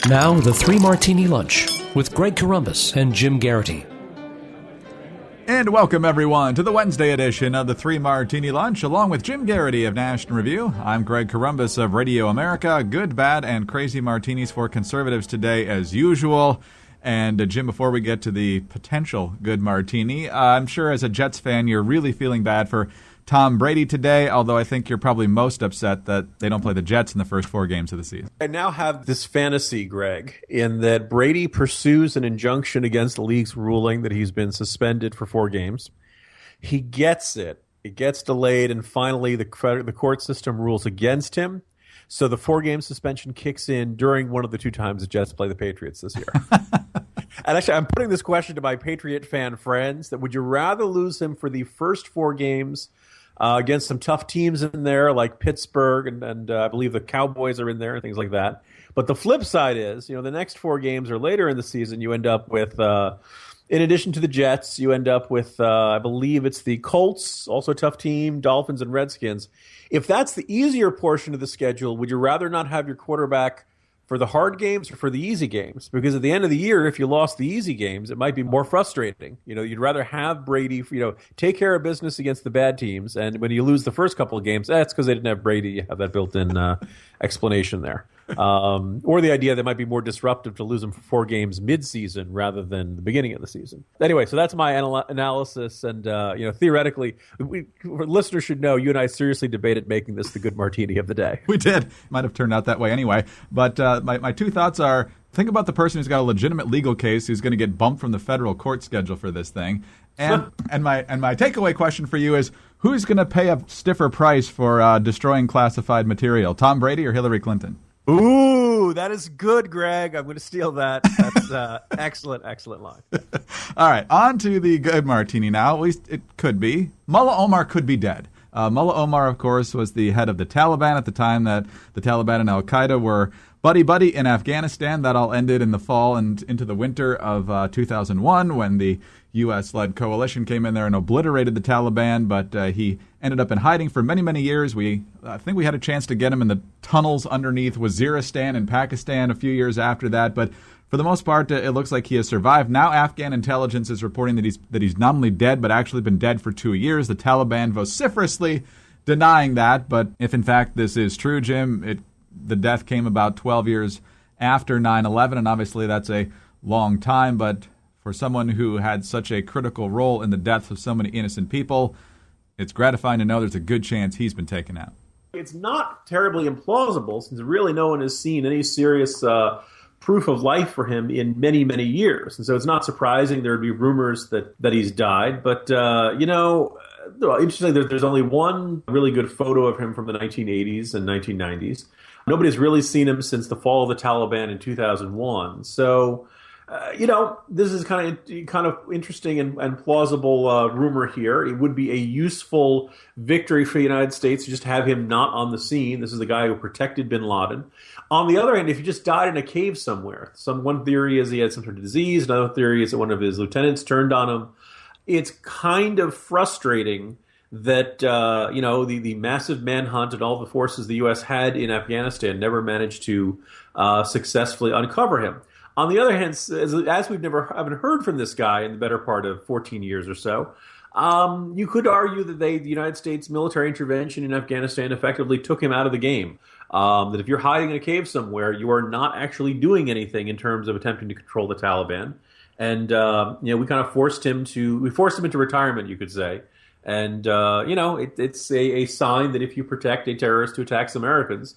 Now, the Three Martini Lunch with Greg Corombos and Jim Garrity. And welcome, everyone, to the Wednesday edition of the Three Martini Lunch, along with Jim Garrity of National Review. I'm Greg Corombos of Radio America. Good, bad, and crazy martinis for conservatives today, as usual. And, Jim, before we get to the potential good martini, I'm sure as a Jets fan you're really feeling bad for Tom Brady today, although I think you're probably most upset that they don't play the Jets in the first 4 games of the season. I now have this fantasy, Greg, in that Brady pursues an injunction against the league's ruling that he's been suspended for 4 games. He gets it. It gets delayed, and finally the court system rules against him. So the 4-game suspension kicks in during one of the 2 times the Jets play the Patriots this year. And actually, I'm putting this question to my Patriot fan friends, that would you rather lose him for the first 4 games against some tough teams in there like Pittsburgh and I believe the Cowboys are in there and things like that. But the flip side is, the next 4 games or later in the season, you end up with, in addition to the Jets, you end up with, I believe it's the Colts, also a tough team, Dolphins and Redskins. If that's the easier portion of the schedule, would you rather not have your quarterback for the hard games or for the easy games? Because at the end of the year, if you lost the easy games, it might be more frustrating. You'd rather have Brady, take care of business against the bad teams. And when you lose the first couple of games, that's because they didn't have Brady. You have that built-in explanation there. Or the idea that it might be more disruptive to lose them for 4 games mid-season rather than the beginning of the season. Anyway, so that's my analysis. And, theoretically, listeners should know you and I seriously debated making this the good martini of the day. We did. Might have turned out that way anyway. But my 2 thoughts are, think about the person who's got a legitimate legal case who's going to get bumped from the federal court schedule for this thing. And my takeaway question for you is, who's going to pay a stiffer price for destroying classified material, Tom Brady or Hillary Clinton? Ooh, that is good, Greg. I'm going to steal that. That's excellent line. All right, on to the good martini now. At least it could be. Mullah Omar could be dead. Mullah Omar, of course, was the head of the Taliban at the time that the Taliban and Al-Qaeda were buddy-buddy in Afghanistan. That all ended in the fall and into the winter of 2001 when the U.S.-led coalition came in there and obliterated the Taliban, but he ended up in hiding for many, many years. I think we had a chance to get him in the tunnels underneath Waziristan in Pakistan a few years after that, but for the most part, it looks like he has survived. Now Afghan intelligence is reporting that he's not only dead, but actually been dead for 2 years. The Taliban vociferously denying that, but if in fact this is true, Jim, the death came about 12 years after 9/11, and obviously that's a long time, but for someone who had such a critical role in the deaths of so many innocent people, it's gratifying to know there's a good chance he's been taken out. It's not terribly implausible, since really no one has seen any serious proof of life for him in many, many years. And so it's not surprising there would be rumors that he's died. But, interestingly, there's only one really good photo of him from the 1980s and 1990s. Nobody's really seen him since the fall of the Taliban in 2001. So, this is kind of interesting and plausible rumor here. It would be a useful victory for the United States to just have him not on the scene. This is the guy who protected bin Laden. On the other hand, if he just died in a cave somewhere, one theory is he had some sort of disease. Another theory is that one of his lieutenants turned on him. It's kind of frustrating that, the massive manhunt and all the forces the U.S. had in Afghanistan never managed to successfully uncover him. On the other hand, as we've haven't heard from this guy in the better part of 14 years or so, you could argue that the United States military intervention in Afghanistan effectively took him out of the game. That if you're hiding in a cave somewhere, you are not actually doing anything in terms of attempting to control the Taliban. And we kind of forced him into retirement, you could say. And it's a sign that if you protect a terrorist who attacks Americans,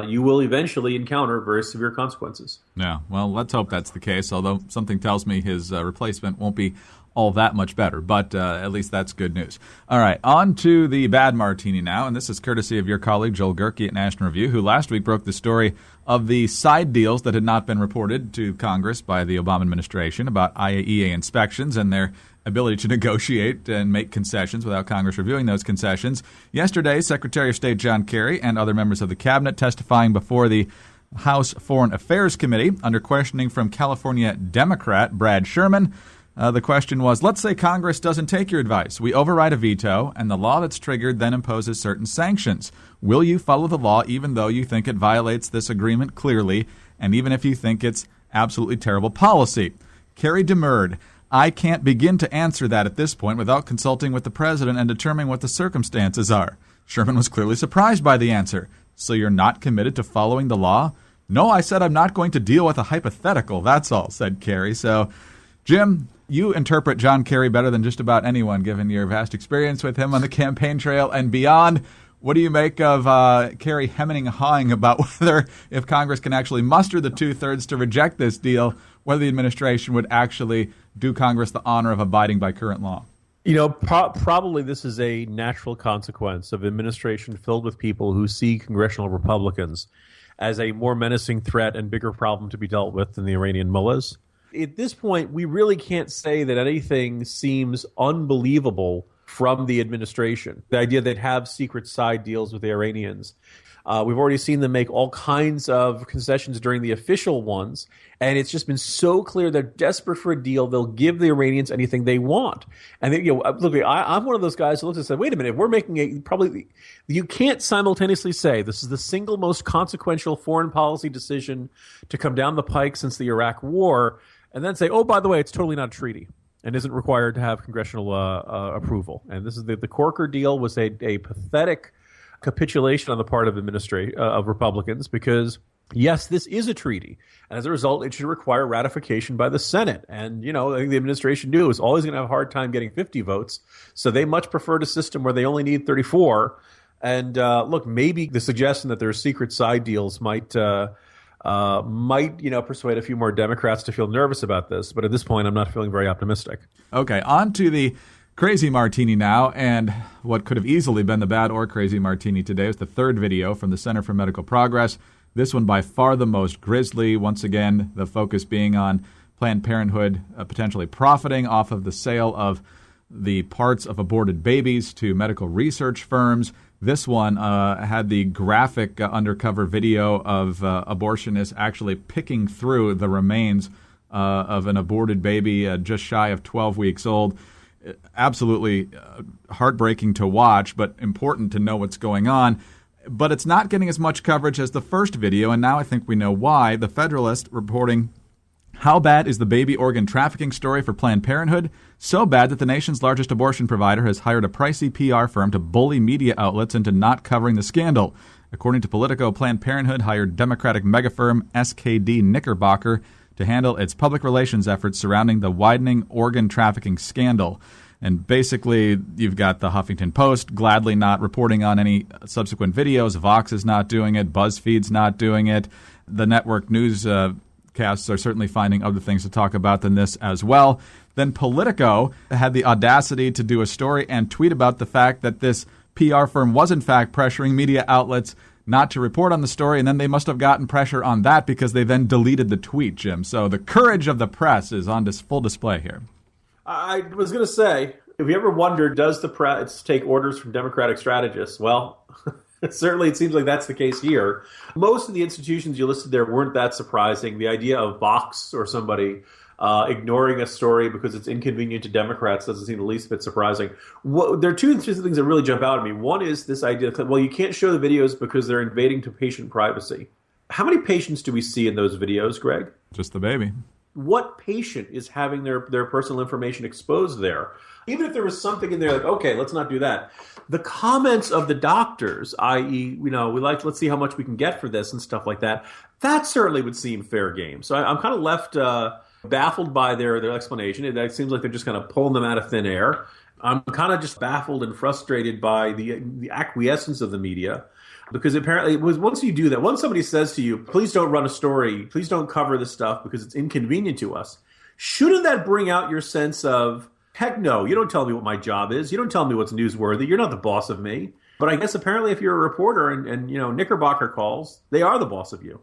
you will eventually encounter very severe consequences. Yeah, well, let's hope that's the case, although something tells me his replacement won't be all that much better, but at least that's good news. All right, on to the Bad Martini now, and this is courtesy of your colleague Joel Gerke at National Review, who last week broke the story of the side deals that had not been reported to Congress by the Obama administration about IAEA inspections and their ability to negotiate and make concessions without Congress reviewing those concessions. Yesterday, Secretary of State John Kerry and other members of the cabinet testifying before the House Foreign Affairs Committee under questioning from California Democrat Brad Sherman. The question was, let's say Congress doesn't take your advice. We override a veto, and the law that's triggered then imposes certain sanctions. Will you follow the law even though you think it violates this agreement clearly? and even if you think it's absolutely terrible policy. Kerry demurred. I can't begin to answer that at this point without consulting with the president and determining what the circumstances are. Sherman was clearly surprised by the answer. So you're not committed to following the law? No, I said I'm not going to deal with a hypothetical, that's all, said Kerry. So, Jim, you interpret John Kerry better than just about anyone, given your vast experience with him on the campaign trail and beyond. What do you make of Kerry hemming and hawing about whether, if Congress can actually muster the two-thirds to reject this deal, whether the administration would actually do Congress the honor of abiding by current law? You know, probably this is a natural consequence of administration filled with people who see congressional Republicans as a more menacing threat and bigger problem to be dealt with than the Iranian mullahs. At this point, we really can't say that anything seems unbelievable from the administration. The idea they'd have secret side deals with the Iranians. We've already seen them make all kinds of concessions during the official ones, and it's just been so clear they're desperate for a deal. They'll give the Iranians anything they want. And they, look, I'm one of those guys who looks and said, "Wait a minute, we're making you can't simultaneously say this is the single most consequential foreign policy decision to come down the pike since the Iraq War, and then say, oh, by the way, it's totally not a treaty." And isn't required to have congressional approval. And this is the Corker deal was a pathetic capitulation on the part of Republicans because, yes, this is a treaty. And as a result, it should require ratification by the Senate. And, I think the administration knew it was always going to have a hard time getting 50 votes. So they much preferred a system where they only need 34. And look, maybe the suggestion that there are secret side deals might persuade a few more Democrats to feel nervous about this. But at this point, I'm not feeling very optimistic. Okay, on to the Crazy Martini now, and what could have easily been the Bad or Crazy Martini today was the third video from the Center for Medical Progress. This one by far the most grisly. Once again, the focus being on Planned Parenthood potentially profiting off of the sale of the parts of aborted babies to medical research firms. This one had the graphic undercover video of abortionists actually picking through the remains of an aborted baby just shy of 12 weeks old. Absolutely heartbreaking to watch, but important to know what's going on. But it's not getting as much coverage as the first video, and now I think we know why. The Federalist reporting, how bad is the baby organ trafficking story for Planned Parenthood? So bad that the nation's largest abortion provider has hired a pricey PR firm to bully media outlets into not covering the scandal. According to Politico, Planned Parenthood hired Democratic megafirm SKD Knickerbocker to handle its public relations efforts surrounding the widening organ trafficking scandal. And basically, you've got the Huffington Post gladly not reporting on any subsequent videos. Vox is not doing it. BuzzFeed's not doing it. The network newscasts are certainly finding other things to talk about than this as well. Then Politico had the audacity to do a story and tweet about the fact that this PR firm was in fact pressuring media outlets not to report on the story, and then they must have gotten pressure on that because they then deleted the tweet, Jim. So the courage of the press is on full display here. I was going to say, if you ever wonder, does the press take orders from Democratic strategists? Well, certainly it seems like that's the case here. Most of the institutions you listed there weren't that surprising. The idea of Vox or somebody ignoring a story because it's inconvenient to Democrats doesn't seem the least bit surprising. There are two interesting things that really jump out at me. One is this idea that, well, you can't show the videos because they're invading to patient privacy. How many patients do we see in those videos, Greg? Just the baby. What patient is having their personal information exposed there? Even if there was something in there like, okay, let's not do that. The comments of the doctors, i.e., let's see how much we can get for this and stuff like that, that certainly would seem fair game. So I'm kind of left baffled by their explanation. It seems like they're just kind of pulling them out of thin air. I'm kind of just baffled and frustrated by the acquiescence of the media. Because apparently, it was once you do that, once somebody says to you, please don't run a story, please don't cover this stuff because it's inconvenient to us, shouldn't that bring out your sense of, heck no, you don't tell me what my job is, you don't tell me what's newsworthy, you're not the boss of me. But I guess apparently if you're a reporter and Knickerbocker calls, they are the boss of you.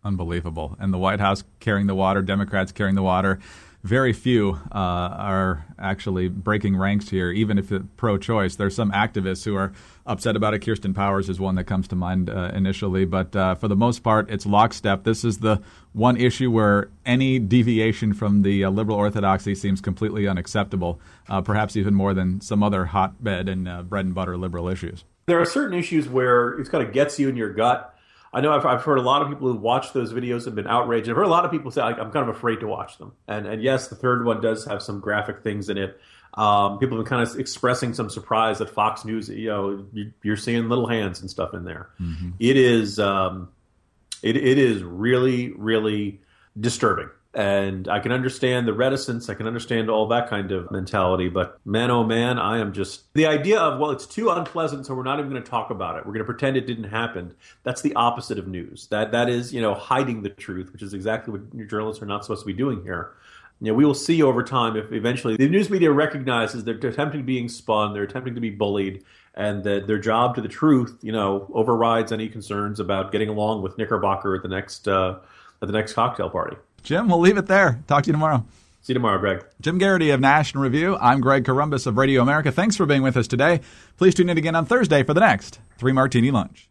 Unbelievable. And the White House carrying the water, Democrats carrying the water. Very few are actually breaking ranks here, even if it's pro-choice. There's some activists who are upset about it. Kirsten Powers is one that comes to mind initially. But for the most part, it's lockstep. This is the one issue where any deviation from the liberal orthodoxy seems completely unacceptable, perhaps even more than some other hotbed and bread and butter liberal issues. There are certain issues where it kind of gets you in your gut. I know I've heard a lot of people who watch those videos have been outraged. I've heard a lot of people say, I'm kind of afraid to watch them. And yes, the third one does have some graphic things in it. People have been kind of expressing some surprise that Fox News, you're seeing little hands and stuff in there. Mm-hmm. It is really, really disturbing. And I can understand the reticence. I can understand all that kind of mentality. But man, oh man, I am just... The idea of, well, it's too unpleasant, so we're not even going to talk about it. We're going to pretend it didn't happen. That's the opposite of news. That is, hiding the truth, which is exactly what journalists are not supposed to be doing here. We will see over time if eventually the news media recognizes they're attempting to being spun, they're attempting to be bullied, and that their job to the truth, overrides any concerns about getting along with Knickerbocker at the next cocktail party. Jim, we'll leave it there. Talk to you tomorrow. See you tomorrow, Greg. Jim Garrity of National Review. I'm Greg Corombos of Radio America. Thanks for being with us today. Please tune in again on Thursday for the next 3 Martini Lunch.